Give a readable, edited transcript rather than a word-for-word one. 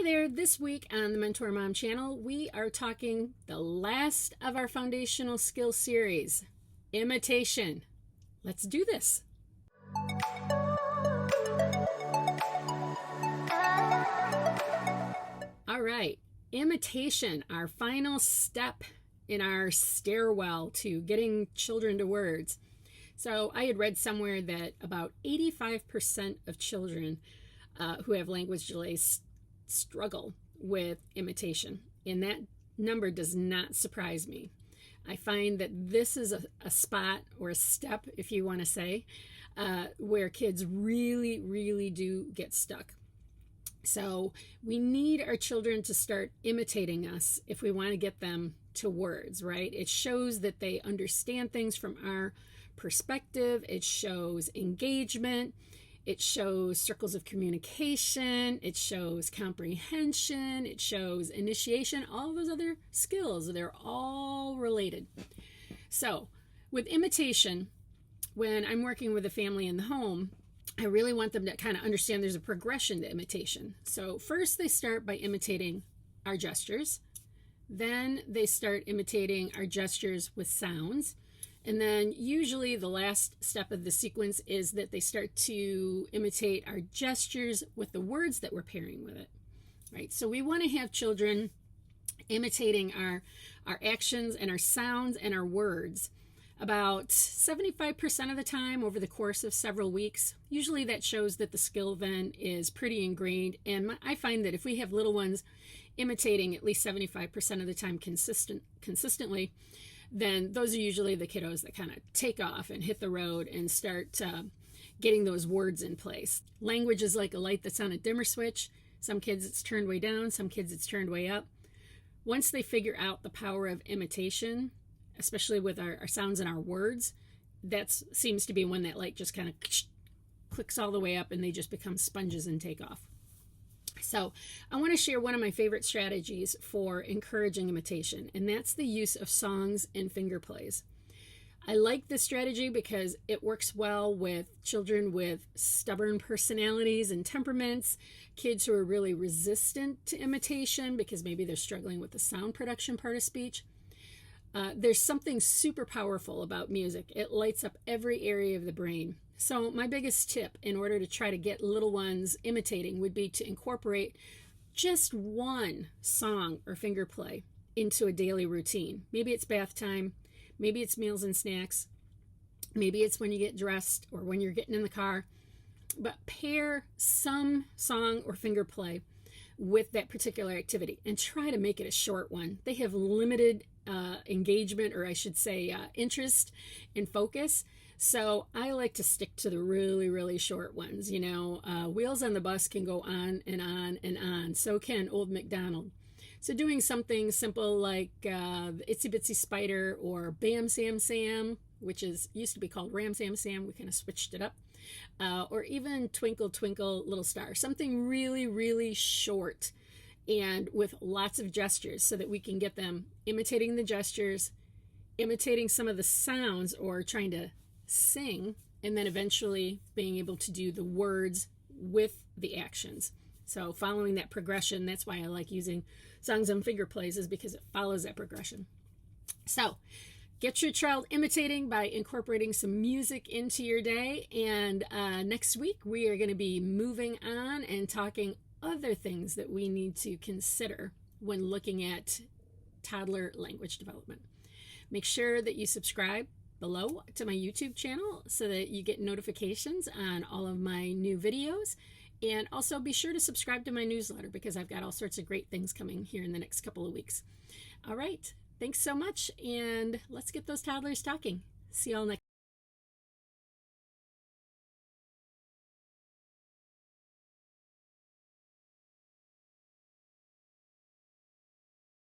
Hey there, this week on the Mentor Mom channel, we are talking the last of our foundational skill series, imitation. Let's do this. All right, imitation, our final step in our stairwell to getting children to words. So I had read somewhere that about 85% of children who have language delays struggle with imitation, and that number does not surprise me. I find that this is a spot or a step, if you want to say, where kids really do get stuck. So we need our children to start imitating us if we want to get them to words, right? It shows that they understand things from our perspective. It shows engagement. It shows circles of communication, it shows comprehension, it shows initiation, all those other skills, they're all related. So with imitation, when I'm working with a family in the home, I really want them to kind of understand there's a progression to imitation. So first they start by imitating our gestures, then they start imitating our gestures with sounds. And then usually the last step of the sequence is that they start to imitate our gestures with the words that we're pairing with it, right? So we want to have children imitating our actions and our sounds and our words about 75% of the time over the course of several weeks. Usually that shows that the skill then is pretty ingrained. And I find that if we have little ones imitating at least 75% of the time consistently, then those are usually the kiddos that kind of take off and hit the road and start getting those words in place. Language is like a light that's on a dimmer switch. Some kids it's turned way down, some kids it's turned way up. Once they figure out the power of imitation, especially with our sounds and our words, that seems to be when that light just kind of clicks all the way up and they just become sponges and take off. So I want to share one of my favorite strategies for encouraging imitation, and that's the use of songs and finger plays. I like this strategy because it works well with children with stubborn personalities and temperaments, kids who are really resistant to imitation because maybe they're struggling with the sound production part of speech. There's something super powerful about music. It lights up every area of the brain. So my biggest tip in order to try to get little ones imitating would be to incorporate just one song or finger play into a daily routine. Maybe it's bath time, maybe it's meals and snacks, maybe it's when you get dressed or when you're getting in the car, but pair some song or finger play with that particular activity and try to make it a short one. They have limited engagement, or I should say interest and focus. So I like to stick to the really short ones. You know, Wheels on the Bus can go on and on and on. So can Old MacDonald. So doing something simple like Itsy Bitsy Spider or Bam Sam Sam, which used to be called Ram Sam Sam. We kind of switched it up. Or even Twinkle Twinkle Little Star. Something really short and with lots of gestures so that we can get them imitating the gestures, imitating some of the sounds or trying to sing, and then eventually being able to do the words with the actions. So following that progression, that's why I like using songs and finger plays, is because it follows that progression. So get your child imitating by incorporating some music into your day. And next week, we are going to be moving on and talking other things that we need to consider when looking at toddler language development. Make sure that you subscribe below to my YouTube channel so that you get notifications on all of my new videos. And also be sure to subscribe to my newsletter because I've got all sorts of great things coming here in the next couple of weeks. All right. Thanks so much, and let's get those toddlers talking. See y'all next